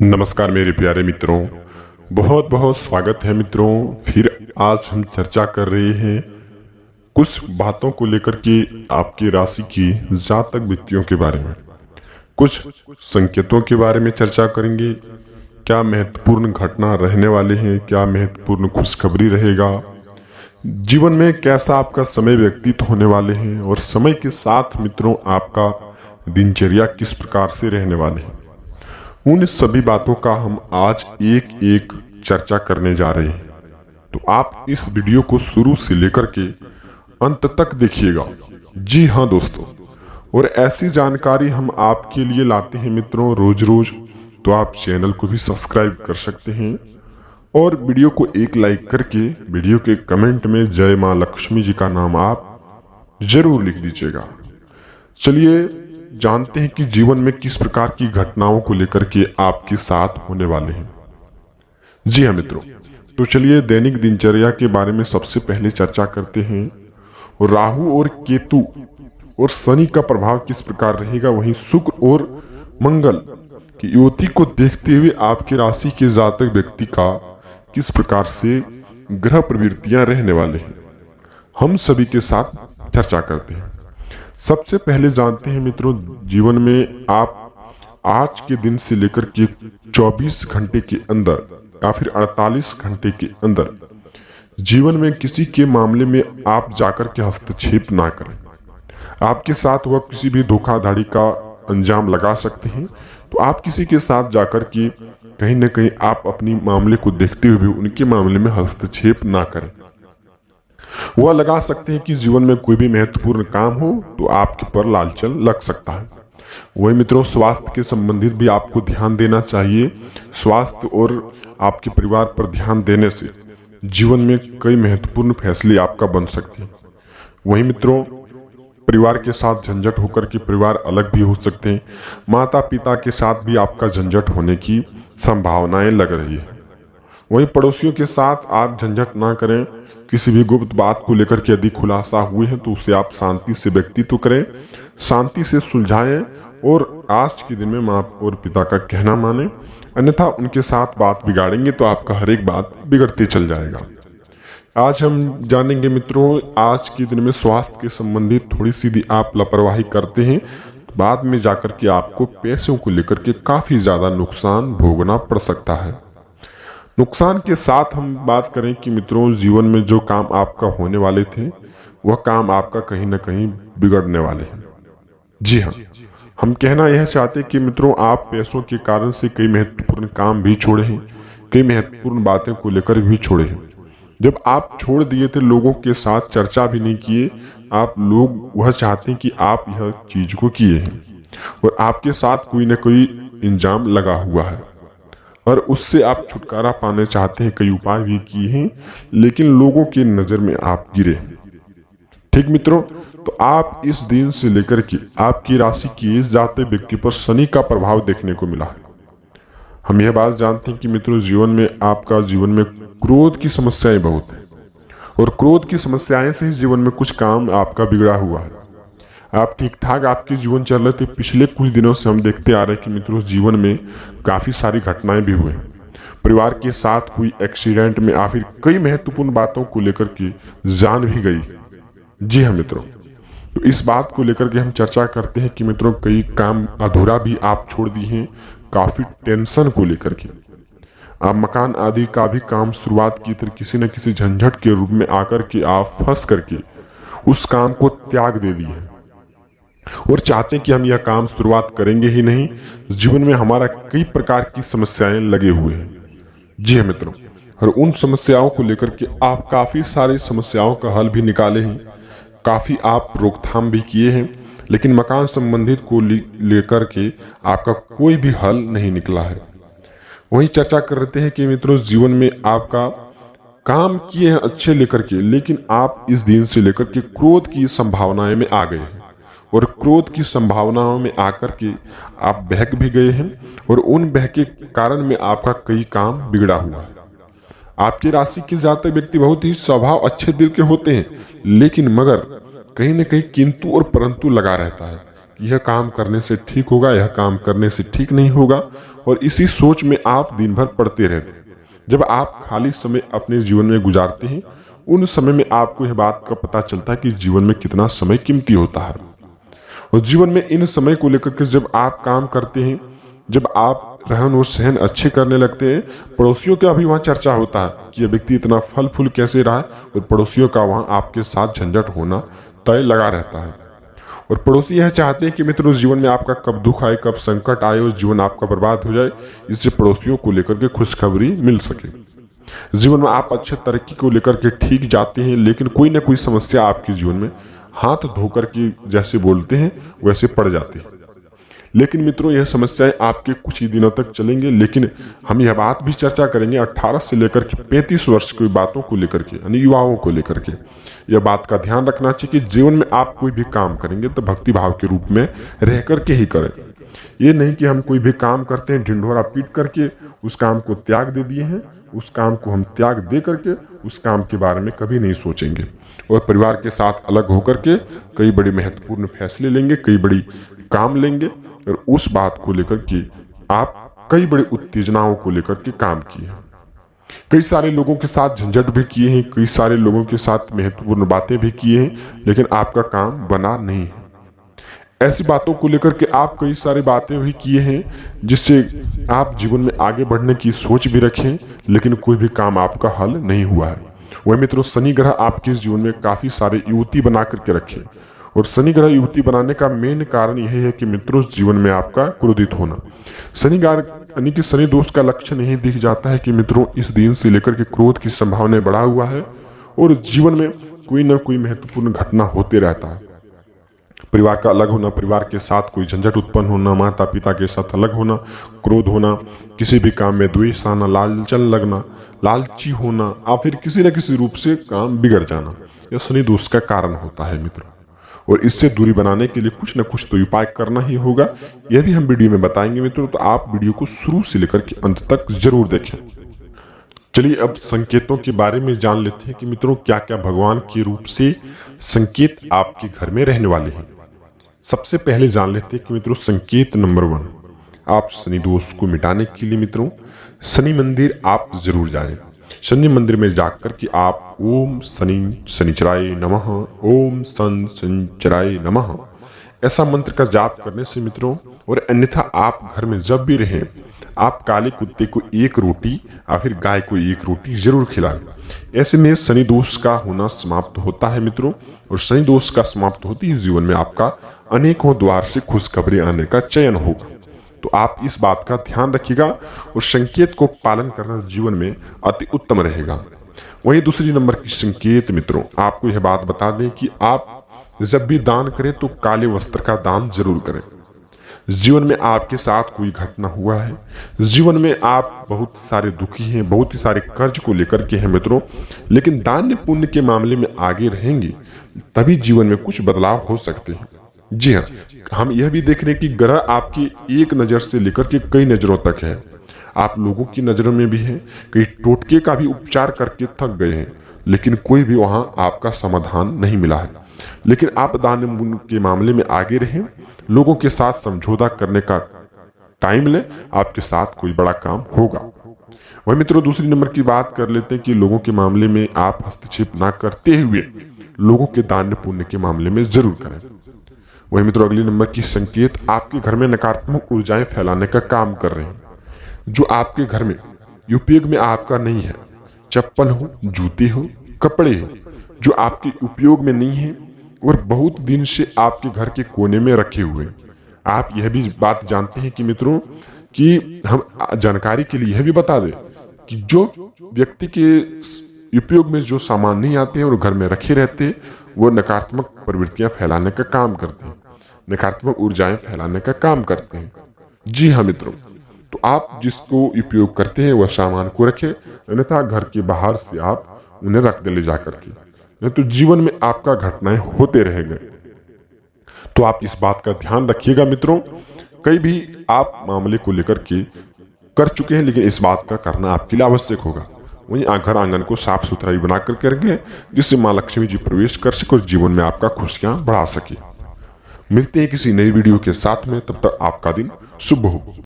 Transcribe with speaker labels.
Speaker 1: नमस्कार मेरे प्यारे मित्रों, बहुत बहुत स्वागत है मित्रों। फिर आज हम चर्चा कर रहे हैं कुछ बातों को लेकर के आपकी राशि की जातक व्यक्तियों के बारे में, कुछ संकेतों के बारे में चर्चा करेंगे। क्या महत्वपूर्ण घटना रहने वाले हैं, क्या महत्वपूर्ण खुशखबरी रहेगा, जीवन में कैसा आपका समय व्यतीत होने वाले हैं और समय के साथ मित्रों आपका दिनचर्या किस प्रकार से रहने वाले हैं, उन सभी बातों का हम आज एक एक चर्चा करने जा रहे हैं। तो आप इस वीडियो को शुरू से लेकर के अंत तक देखिएगा। जी हाँ दोस्तों, और ऐसी जानकारी हम आपके लिए लाते हैं मित्रों रोज रोज। तो आप चैनल को भी सब्सक्राइब कर सकते हैं और वीडियो को एक लाइक करके वीडियो के कमेंट में जय माँ लक्ष्मी जी का नाम आप जरूर लिख दीजिएगा। चलिए जानते हैं कि जीवन में किस प्रकार की घटनाओं को लेकर के आपके साथ होने वाले हैं। जी हाँ मित्रों, तो चलिए दैनिक दिनचर्या के बारे में सबसे पहले चर्चा करते हैं। और राहु और केतु और शनि का प्रभाव किस प्रकार रहेगा, वहीं शुक्र और मंगल की युति को देखते हुए आपकी राशि के जातक व्यक्ति का किस प्रकार से ग्रह प्रवृत्तियां रहने वाले हैं, हम सभी के साथ चर्चा करते हैं। सबसे पहले जानते हैं मित्रों, जीवन में आप आज के दिन से लेकर के 24 घंटे के अंदर या फिर 48 घंटे के अंदर जीवन में किसी के मामले में आप जाकर के हस्तक्षेप ना करें। आपके साथ वह किसी भी धोखाधड़ी का अंजाम लगा सकते हैं, तो आप किसी के साथ जाकर के कहीं ना कहीं आप अपनी मामले को देखते हुए उनके मामले में हस्तक्षेप ना करें। वह लगा सकते हैं कि जीवन में कोई भी महत्वपूर्ण काम हो तो आपके पर लालचन लग सकता है। वही मित्रों, स्वास्थ्य के संबंधित भी आपको ध्यान देना चाहिए। स्वास्थ्य और आपके परिवार पर ध्यान देने से जीवन में कई महत्वपूर्ण फैसले आपका बन सकते हैं। वही मित्रों, परिवार के साथ झंझट होकर के परिवार अलग भी हो सकते हैं। माता पिता के साथ भी आपका झंझट होने की संभावनाएं लग रही है। वहीं पड़ोसियों के साथ आप झंझट ना करें। किसी भी गुप्त बात को लेकर के यदि खुलासा हुए हैं तो उसे आप शांति से व्यक्तित्व करें, शांति से सुलझाएं और आज के दिन में माँ और पिता का कहना माने, अन्यथा उनके साथ बात बिगाड़ेंगे तो आपका हर एक बात बिगड़ते चल जाएगा। आज हम जानेंगे मित्रों, आज के दिन में स्वास्थ्य के संबंधित थोड़ी सी यदि आप लापरवाही करते हैं तो बाद में जाकर के आपको पैसों को लेकर के काफी ज्यादा नुकसान भोगना पड़ सकता है। नुकसान के साथ हम बात करें कि मित्रों, जीवन में जो काम आपका होने वाले थे वह काम आपका कहीं ना कहीं बिगड़ने वाले हैं। जी हाँ, हम कहना यह चाहते हैं कि मित्रों, आप पैसों के कारण से कई महत्वपूर्ण काम भी छोड़े हैं, कई महत्वपूर्ण बातें को लेकर भी छोड़े हैं। जब आप छोड़ दिए थे, लोगों के साथ चर्चा भी नहीं किए, आप लोग वह चाहते हैं कि आप यह चीज को किए हैं और आपके साथ कोई ना कोई इंजाम लगा हुआ है और उससे आप छुटकारा पाने चाहते हैं। कई उपाय भी किए हैं लेकिन लोगों की नजर में आप गिरे। ठीक मित्रों, तो आप इस दिन से लेकर के आपकी राशि के जातक व्यक्ति पर शनि का प्रभाव देखने को मिला है। हम यह बात जानते हैं कि मित्रों, जीवन में क्रोध की समस्याएं बहुत है और क्रोध की समस्याएं से ही जीवन में कुछ काम आपका बिगड़ा हुआ है। आप ठीक ठाक आपके जीवन चल रहे थे, पिछले कुछ दिनों से हम देखते आ रहे हैं कि मित्रों, जीवन में काफी सारी घटनाएं भी हुए। परिवार के साथ हुई एक्सीडेंट में या फिर कई महत्वपूर्ण बातों को लेकर के जान भी गई। जी हाँ मित्रों, तो इस बात को लेकर के हम चर्चा करते हैं कि मित्रों, कई काम अधूरा भी आप छोड़ दिए हैं काफी टेंशन को लेकर के। आप मकान आदि का भी काम शुरुआत की थी, किसी न किसी झंझट के रूप में आकर के आप फंस करके उस काम को त्याग दे दिए और चाहते हैं कि हम यह काम शुरुआत करेंगे ही नहीं। जीवन में हमारा कई प्रकार की समस्याएं लगे हुए हैं। जी हाँ मित्रों, और उन समस्याओं को लेकर के आप काफी सारी समस्याओं का हल भी निकाले हैं, काफी आप रोकथाम भी किए हैं, लेकिन मकान संबंधित को लेकर के आपका कोई भी हल नहीं निकला है। वही चर्चा करते हैं कि मित्रों, जीवन में आपका काम किए हैं अच्छे लेकर के, लेकिन आप इस दिन से लेकर के क्रोध की संभावनाएं में आ गए हैं और क्रोध की संभावनाओं में आकर के आप बहक भी गए हैं और उन बहक के कारण में आपका कई काम बिगड़ा हुआ है। आपकी राशि के जातक व्यक्ति बहुत ही स्वभाव अच्छे दिल के होते हैं, लेकिन मगर कहीं न कहीं किंतु और परंतु लगा रहता है यह काम करने से ठीक होगा, यह काम करने से ठीक नहीं होगा, और इसी सोच में आप दिन भर पड़ते रहते हैं। जब आप खाली समय अपने जीवन में गुजारते हैं, उन समय में आपको यह बात का पता चलता है कि जीवन में कितना समय कीमती होता है। और जीवन में इन समय को लेकर के जब आप काम करते हैं, जब आप रहन और सहन अच्छे करने लगते हैं, पड़ोसियों का भी वहाँ चर्चा होता है कि यह व्यक्ति इतना फल फूल कैसे रहा है, और पड़ोसियों का वहाँ आपके साथ झंझट होना तय लगा रहता है। और पड़ोसी यह चाहते हैं कि मित्रों जीवन में आपका कब दुख आए, कब संकट आए और जीवन आपका बर्बाद हो जाए, इससे पड़ोसियों को लेकर के खुशखबरी मिल सके। जीवन में आप अच्छे तरक्की को लेकर के ठीक जाते हैं, लेकिन कोई ना कोई समस्या आपके जीवन में हाथ धोकर के जैसे बोलते हैं वैसे पड़ जाती है। लेकिन मित्रों यह समस्याएं आपके कुछ ही दिनों तक चलेंगे, लेकिन हम यह बात भी चर्चा करेंगे 18 से लेकर के 35 वर्ष की बातों को लेकर के, यानी युवाओं को लेकर के। यह बात का ध्यान रखना चाहिए कि जीवन में आप कोई भी काम करेंगे तो भक्ति भाव के रूप में रह करके ही करें। ये नहीं कि हम कोई भी काम करते हैं ढिंढोरा पीट करके उस काम को त्याग दे दिए हैं, उस काम को हम त्याग दे करके उस काम के बारे में कभी नहीं सोचेंगे और परिवार के साथ अलग होकर के कई बड़ी महत्वपूर्ण फैसले लेंगे, कई बड़ी काम लेंगे, और उस बात को लेकर के आप कई बड़ी उत्तेजनाओं को लेकर के काम किए हैं। कई सारे लोगों के साथ झंझट भी किए हैं, कई सारे लोगों के साथ महत्वपूर्ण बातें भी किए हैं, लेकिन आपका काम बना नहीं है। ऐसी बातों को लेकर के आप कई सारी बातें भी किए हैं जिससे आप जीवन में आगे बढ़ने की सोच भी रखें, लेकिन कोई भी काम आपका हल नहीं हुआ है। वह मित्रों शनि ग्रह आपके जीवन में काफी सारे युवती बना करके रखे, और शनि ग्रह युवती बनाने का मेन कारण यह है कि मित्रों जीवन में आपका क्रोधित होना। शनि ग्रह यानी कि शनि दोष का लक्षण यही दिख जाता है कि मित्रों इस दिन से लेकर के क्रोध की संभावना बढ़ा हुआ है और जीवन में कोई ना कोई महत्वपूर्ण घटना होते रहता है। परिवार का अलग होना, परिवार के साथ कोई झंझट उत्पन्न होना, माता पिता के साथ अलग होना, क्रोध होना, किसी भी काम में द्वेष आना, लालचन लगना, लालची होना, या फिर किसी न किसी रूप से काम बिगड़ जाना, यह शनि दोष का कारण होता है मित्रों। और इससे दूरी बनाने के लिए कुछ न कुछ तो उपाय करना ही होगा, यह भी हम वीडियो में बताएंगे मित्रों, तो आप वीडियो को शुरू से लेकर के अंत तक जरूर देखें। चलिए अब संकेतों के बारे में जान लेते हैं कि मित्रों क्या क्या भगवान के रूप से संकेत आपके घर में रहने वाले हैं। सबसे पहले जान लेते हैं कि मित्रों संकेत नंबर 1, आप शनि दोष को मिटाने के लिए मित्रों शनि मंदिर आप जरूर जाएं। शनि मंदिर में जाकर के आप ओम शनि शनिचराय नमः, ओम सन शनिचराय नमः ऐसा मंत्र का जाप करने से मित्रों, और अन्यथा आप घर में जब भी रहें आप काले कुत्ते को 1 रोटी या फिर गाय को 1 रोटी जरूर खिलाएं। ऐसे में शनि दोष का होना समाप्त होता है मित्रों, और शनि दोष का समाप्त होते ही जीवन में आपका अनेकों द्वार से खुशखबरी आने का चयन होगा। तो आप इस बात का ध्यान रखिएगा और संकेत को पालन करना जीवन में अति उत्तम रहेगा। वहीं दूसरी नंबर की संकेत मित्रों, आपको यह बात बता दें कि आप जब भी दान करें तो काले वस्त्र का दान जरूर करें। जीवन में आपके साथ कोई घटना हुआ है, जीवन में आप बहुत सारे दुखी हैं, बहुत ही सारे कर्ज को लेकर के हैं मित्रों, लेकिन दान पुण्य के मामले में आगे रहेंगे तभी जीवन में कुछ बदलाव हो सकते हैं। जी हाँ, हम यह भी देख रहे हैं कि ग्रह आपकी एक नजर से लेकर के कई नजरों तक है। आप लोगों की नजरों में भी है, कई टोटके का भी उपचार करके थक गए हैं, लेकिन कोई भी वहां आपका समाधान नहीं मिला है। लेकिन आप दान पुण्य के मामले में आगे रहें, लोगों के साथ समझौता करने का टाइम लें, आपके साथ कोई बड़ा काम होगा। वही मित्रों दूसरी नंबर की बात कर लेते हैं कि लोगों के मामले में आप हस्तक्षेप ना करते हुए लोगों के दान पुण्य के मामले में जरूर करें। वही मित्रों अगली नंबर की संकेत आपके घर में नकारात्मक ऊर्जाएं फैलाने का काम कर रहे हैं। जो आपके घर में उपयोग में आपका नहीं है, चप्पल हो, जूते हो, कपड़े हो, जो आपके उपयोग में नहीं है और बहुत दिन से आपके घर के कोने में रखे हुए। आप यह भी बात जानते हैं कि मित्रों कि हम जानकारी के लिए यह भी बता दें कि जो व्यक्ति के उपयोग में जो सामान नहीं आते हैं और घर में रखे रहते हैं, वो नकारात्मक प्रवृत्तियां फैलाने का काम करते हैं, नकारात्मक ऊर्जाएं फैलाने का काम करते हैं। जी हाँ मित्रों, तो आप जिसको उपयोग करते हैं वह सामान को रखें, अन्यथा घर के बाहर से आप उन्हें रख दे ले जाकर के, नहीं तो जीवन में आपका घटनाएं होते रहेंगे। तो आप इस बात का ध्यान रखिएगा मित्रों। कई भी आप मामले को लेकर के कर चुके हैं, लेकिन इस बात का करना आपके लिए आवश्यक होगा। वहीं घर आंगन को साफ सुथराई बना करके रखें, जिससे माँ लक्ष्मी जी प्रवेश कर सके और जीवन में आपका खुशियां बढ़ा सके। मिलते हैं किसी नई वीडियो के साथ में, तब तक आपका दिन शुभ हो।